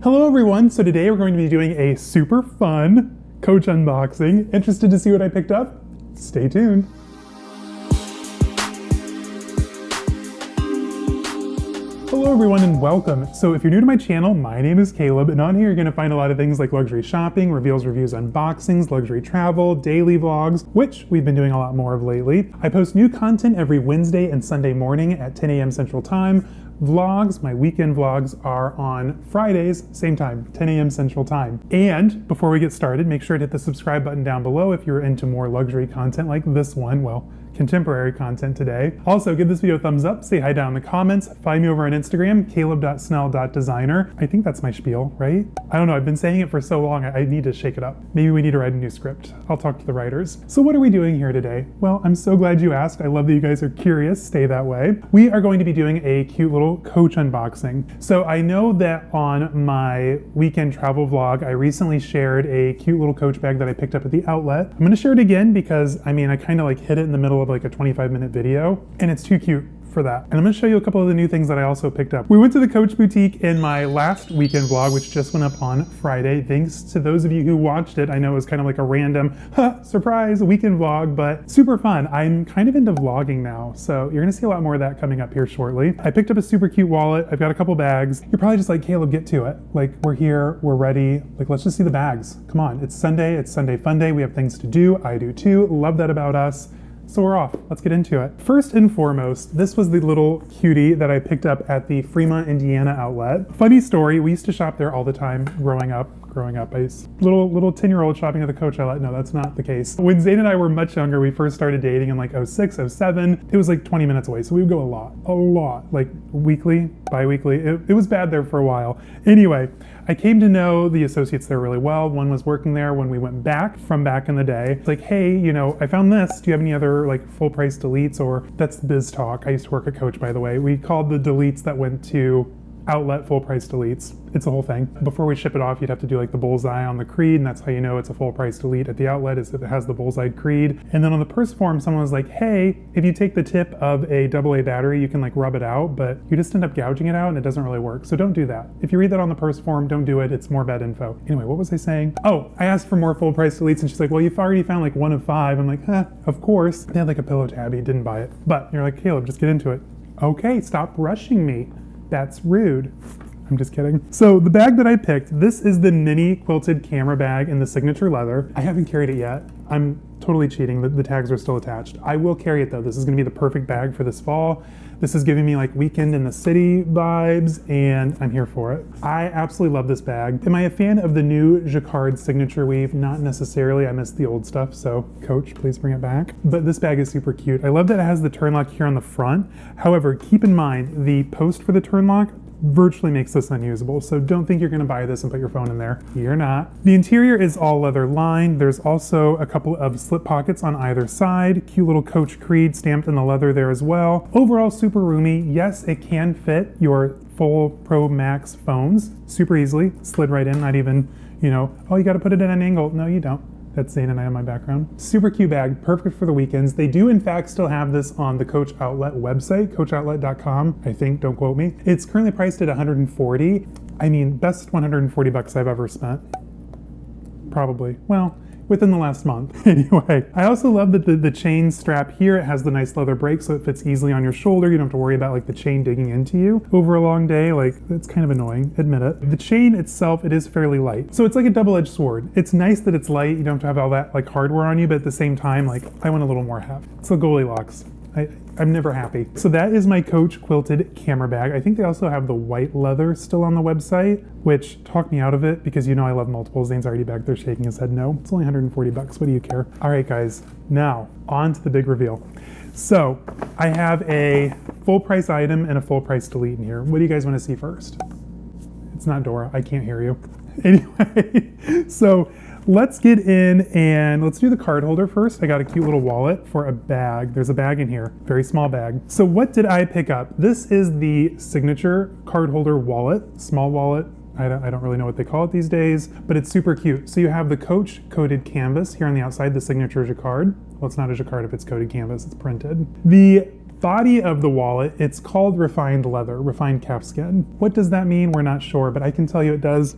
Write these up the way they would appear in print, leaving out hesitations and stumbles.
Hello everyone, so today we're going to be doing a super fun Coach unboxing. Interested to see what I picked up? Stay tuned. Hello everyone and welcome. So if you're new to my channel, my name is Caleb, and on here you're going to find a lot of things like luxury shopping, reveals, reviews, unboxings, luxury travel, daily vlogs, which we've been doing a lot more of lately. I post new content every Wednesday and Sunday morning at 10 a.m. Central Time. Vlogs, my weekend vlogs, are on Fridays, same time, 10 a.m. Central Time. And before we get started, make sure to hit the subscribe button down below if you're into more luxury content like this one. Well, contemporary content today. Also, give this video a thumbs up, say hi down in the comments, find me over on Instagram, caleb.snell.designer. I think that's my spiel, right? I don't know, I've been saying it for so long, I need to shake it up. Maybe we need to write a new script. I'll talk to the writers. So what are we doing here today? Well, I'm so glad you asked. I love that you guys are curious, stay that way. We are going to be doing a cute little Coach unboxing. So I know that on my weekend travel vlog, I recently shared a cute little Coach bag that I picked up at the outlet. I'm gonna share it again because, I mean, I kind of like hit it in the middle of like a 25-minute video, and it's too cute for that. And I'm gonna show you a couple of the new things that I also picked up. We went to the Coach boutique in my last weekend vlog, which just went up on Friday. Thanks to those of you who watched it. I know it was kind of like a random surprise weekend vlog, but super fun. I'm kind of into vlogging now, so you're gonna see a lot more of that coming up here shortly. I picked up a super cute wallet. I've got a couple bags. You're probably just like, Caleb, get to it. Like, we're here, we're ready. Like, let's just see the bags. Come on, it's Sunday Fun Day. We have things to do. I do too. Love that about us. So we're off, let's get into it. First and foremost, this was the little cutie that I picked up at the Fremont, Indiana outlet. Funny story, we used to shop there all the time growing up. Little 10-year-old shopping at the Coach outlet. No, that's not the case. When Zane and I were much younger, we first started dating in like 06, 07. It was like 20 minutes away, so we would go a lot, like weekly, bi-weekly. It was bad there for a while. Anyway, I came to know the associates there really well. One was working there when we went back from back in the day. It's like, hey, you know, I found this. Do you have any other like full price deletes? Or that's biz talk. I used to work at Coach, by the way. We called the deletes that went to outlet full price deletes. It's a whole thing. Before we ship it off, you'd have to do like the bullseye on the creed, and that's how you know it's a full price delete at the outlet, is that it has the bullseye creed. And then on the purse form, someone was like, hey, if you take the tip of a AA battery, you can like rub it out, but you just end up gouging it out and it doesn't really work. So don't do that. If you read that on the purse form, don't do it. It's more bad info. Anyway, what was I saying? Oh, I asked for more full price deletes, and she's like, well, you've already found like 1 of 5. I'm like, of course. They had like a pillow tabby, didn't buy it. But you're like, Caleb, just get into it. Okay, stop rushing me. That's rude. I'm just kidding. So the bag that I picked, this is the mini quilted camera bag in the signature leather. I haven't carried it yet. I'm totally cheating. The tags are still attached. I will carry it though. This is gonna be the perfect bag for this fall. This is giving me like weekend in the city vibes, and I'm here for it. I absolutely love this bag. Am I a fan of the new jacquard signature weave? Not necessarily. I miss the old stuff, so Coach, please bring it back. But this bag is super cute. I love that it has the turn lock here on the front. However, keep in mind, the post for the turn lock virtually makes this unusable, so don't think you're gonna buy this and put your phone in there. You're not. The interior is all leather lined. There's also a couple of slip pockets on either side. Cute little Coach creed stamped in the leather there as well. Overall, super roomy. Yes, it can fit your full Pro Max phones super easily. Slid right in, not even, you know, oh, you gotta put it at an angle. No, you don't. That's Zane and I in my background. Super cute bag, perfect for the weekends. They do in fact still have this on the Coach Outlet website, coachoutlet.com, I think, don't quote me. It's currently priced at $140. I mean, best $140 I've ever spent. Probably, well, within the last month. Anyway, I also love that the chain strap here, it has the nice leather break so it fits easily on your shoulder. You don't have to worry about like the chain digging into you over a long day. Like, it's kind of annoying, admit it. The chain itself, it is fairly light. So it's like a double-edged sword. It's nice that it's light. You don't have to have all that like hardware on you, but at the same time, like, I want a little more heft. It's a Goldilocks. I'm never happy. So that is my Coach quilted camera bag. I think they also have the white leather still on the website, which talk me out of it because you know I love multiples. Zane's already back there shaking his head no. It's only $140, what do you care? All right guys, now on to the big reveal. So I have a full price item and a full price delete in here. What do you guys want to see first? It's not Dora, I can't hear you. Anyway, so let's get in and let's do the card holder first. I got a cute little wallet for a bag. There's a bag in here, very small bag. So what did I pick up? This is the signature card holder wallet, small wallet. I don't really know what they call it these days, but it's super cute. So you have the Coach coated canvas here on the outside, the signature jacquard. Well, it's not a jacquard if it's coated canvas, it's printed. The body of the wallet, it's called refined leather, refined calfskin. What does that mean? We're not sure, but I can tell you it does.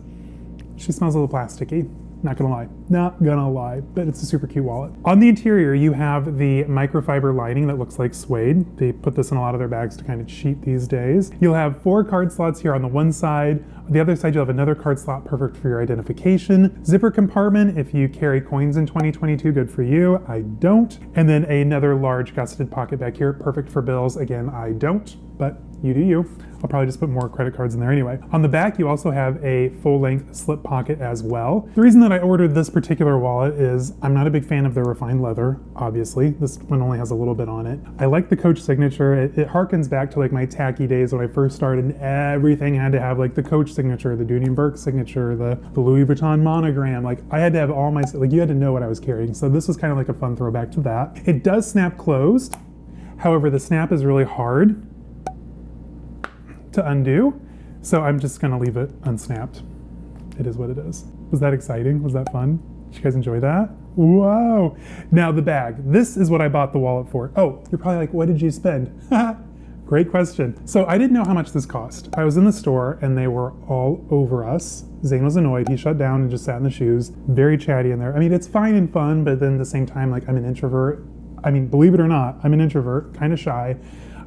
She smells a little plasticky. Not gonna lie, not gonna lie, but it's a super cute wallet. On the interior, you have the microfiber lining that looks like suede. They put this in a lot of their bags to kind of cheat these days. You'll have 4 card slots here on the one side. On the other side, you'll have another card slot, perfect for your identification. Zipper compartment, if you carry coins in 2022, good for you. I don't. And then another large gusseted pocket back here, perfect for bills. Again, I don't, but you do you. I'll probably just put more credit cards in there anyway. On the back, you also have a full-length slip pocket as well. The reason that I ordered this particular wallet is I'm not a big fan of the refined leather, obviously. This one only has a little bit on it. I like the Coach signature. It harkens back to like my tacky days when I first started, and everything had to have like the Coach signature, the Dooney & Burke signature, the Louis Vuitton monogram. Like I had to have all my, like you had to know what I was carrying. So this was kind of like a fun throwback to that. It does snap closed. However, the snap is really hard to undo, so I'm just gonna leave it unsnapped. It is what it is. Was that exciting? Was that fun? Did you guys enjoy that? Whoa! Now the bag. This is what I bought the wallet for. Oh, you're probably like, what did you spend? Great question. So I didn't know how much this cost. I was in the store and they were all over us. Zane was annoyed. He shut down and just sat in the shoes. Very chatty in there. I mean, it's fine and fun, but then at the same time, like I'm an introvert. I mean, believe it or not, I'm an introvert, kind of shy.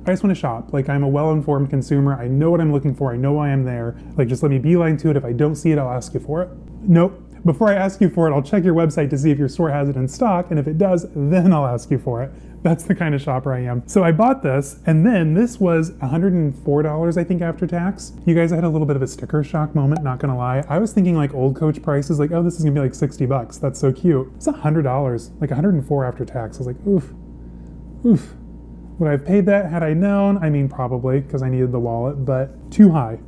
I just want to shop. Like I'm a well-informed consumer. I know what I'm looking for. I know why I'm there. Like just let me beeline to it. If I don't see it, I'll ask you for it. Nope. Before I ask you for it, I'll check your website to see if your store has it in stock. And if it does, then I'll ask you for it. That's the kind of shopper I am. So I bought this, and then this was $104, I think, after tax. You guys, I had a little bit of a sticker shock moment, not gonna lie. I was thinking like old Coach prices, like, oh, this is gonna be like 60 bucks. That's so cute. It's $100, like 104 after tax. I was like, oof, oof. Would I have paid that had I known? I mean, probably, because I needed the wallet, but too high.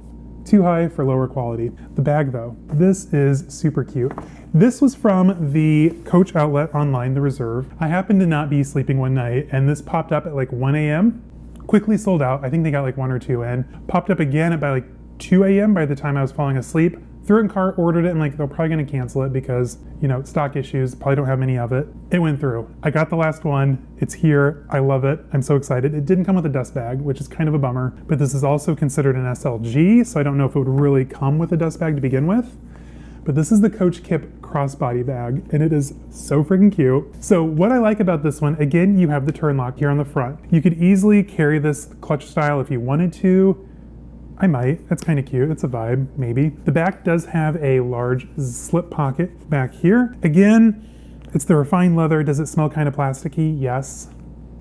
Too high for lower quality. The bag though, this is super cute. This was from the Coach outlet online, the Reserve. I happened to not be sleeping one night and this popped up at like 1 a.m. Quickly sold out. I think they got like 1 or 2 in. Popped up again at about like 2 a.m. by the time I was falling asleep. Threw it in cart, ordered it, and like they're probably gonna cancel it because, you know, stock issues, probably don't have many of it. It went through. I got the last one. It's here. I love it. I'm so excited. It didn't come with a dust bag, which is kind of a bummer, but this is also considered an SLG, so I don't know if it would really come with a dust bag to begin with. But this is the Coach Kip crossbody bag, and it is so freaking cute. So what I like about this one, again, you have the turn lock here on the front. You could easily carry this clutch style if you wanted to. I might. That's kind of cute. It's a vibe, maybe. The back does have a large slip pocket back here. Again, it's the refined leather. Does it smell kind of plasticky? Yes.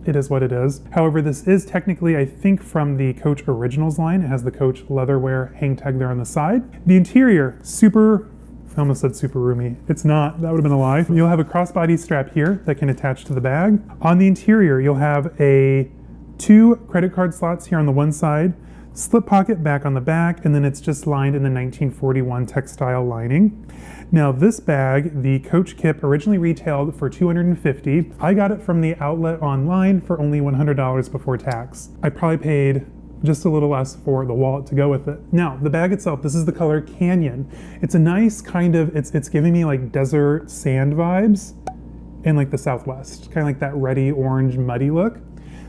It is what it is. However, this is technically, I think, from the Coach Originals line. It has the Coach leatherware hang tag there on the side. The interior, super, I almost said super roomy. It's not. That would have been a lie. You'll have a crossbody strap here that can attach to the bag. On the interior, you'll have 2 credit card slots here on the one side, slip pocket back on the back, and then it's just lined in the 1941 textile lining. Now this bag, the Coach Kip, originally retailed for $250. I got it from the outlet online for only $100 before tax. I probably paid just a little less for the wallet to go with it. Now, the bag itself, this is the color Canyon. It's a nice kind of, it's giving me like desert sand vibes in like the Southwest, kind of like that reddy orange muddy look.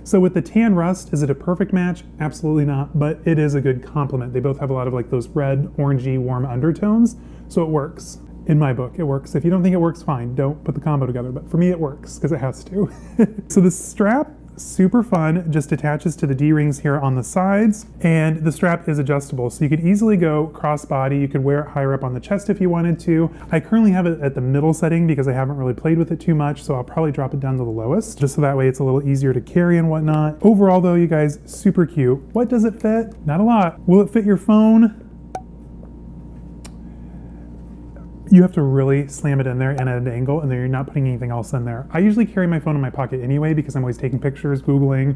So with the tan rust, is it a perfect match? Absolutely not, but it is a good complement. They both have a lot of like those red, orangey, warm undertones, so it works. In my book, it works. If you don't think it works, fine. Don't put the combo together, but for me it works, because it has to. So the strap, super fun, just attaches to the D-rings here on the sides, and the strap is adjustable, so you could easily go crossbody. You could wear it higher up on the chest if you wanted to. I currently have it at the middle setting because I haven't really played with it too much, so I'll probably drop it down to the lowest, just so that way it's a little easier to carry and whatnot. Overall though, you guys, super cute. What does it fit? Not a lot. Will it fit your phone? You have to really slam it in there and at an angle, and then you're not putting anything else in there. I usually carry my phone in my pocket anyway because I'm always taking pictures, Googling,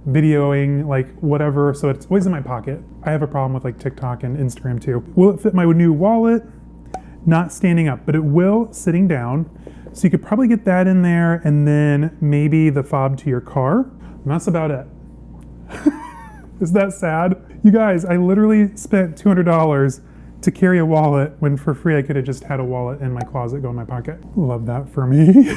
videoing, like whatever, so it's always in my pocket. I have a problem with like TikTok and Instagram too. Will it fit my new wallet? Not standing up, but it will sitting down. So you could probably get that in there, and then maybe the fob to your car. And that's about it. Is that sad? You guys, I literally spent $200 to carry a wallet when for free I could have just had a wallet in my closet go in my pocket. Love that for me.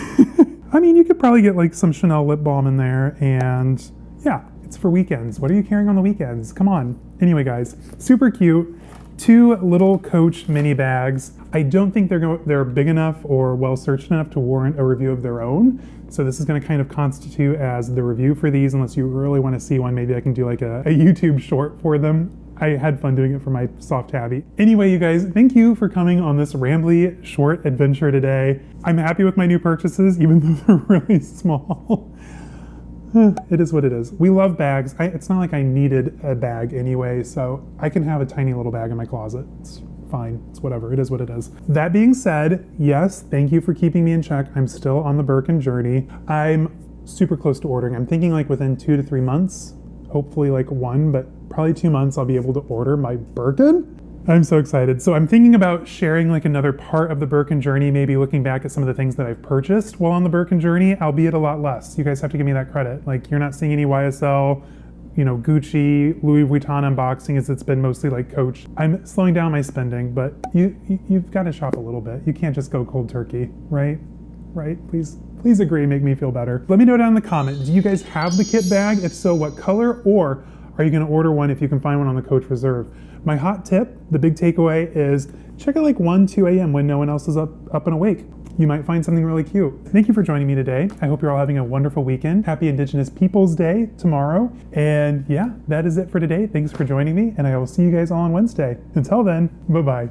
I mean, you could probably get like some Chanel lip balm in there, and yeah, It's for weekends. What are you carrying on the weekends? Come on. Anyway, guys, super cute. 2 little Coach mini bags. I don't think they're big enough or well searched enough to warrant a review of their own. So this is going to kind of constitute as the review for these, unless you really want to see one. Maybe I can do like a YouTube short for them. I had fun doing it for my soft tabby. Anyway, you guys, thank you for coming on this rambly short adventure today. I'm happy with my new purchases, even though they're really small. It is what it is. We love bags. It's not like I needed a bag anyway, so I can have a tiny little bag in my closet. It's fine. It's whatever. It is what it is. That being said, yes, thank you for keeping me in check. I'm still on the Birkin journey. I'm super close to ordering. I'm thinking like within 2 to 3 months, hopefully like 1, but probably 2 months, I'll be able to order my Birkin. I'm so excited. So I'm thinking about sharing like another part of the Birkin journey, maybe looking back at some of the things that I've purchased while on the Birkin journey, albeit a lot less. You guys have to give me that credit. Like, you're not seeing any YSL, you know, Gucci, Louis Vuitton unboxing, as it's been mostly like Coach. I'm slowing down my spending, but you've got to shop a little bit. You can't just go cold turkey, right? Right? Please agree, make me feel better. Let me know down in the comments, do you guys have the Kip bag? If so, what color? Or are you gonna order one if you can find one on the Coach Reserve? My hot tip, the big takeaway is check it like 1, 2 a.m. when no one else is up and awake. You might find something really cute. Thank you for joining me today. I hope you're all having a wonderful weekend. Happy Indigenous Peoples Day tomorrow. And yeah, that is it for today. Thanks for joining me, and I will see you guys all on Wednesday. Until then, bye-bye.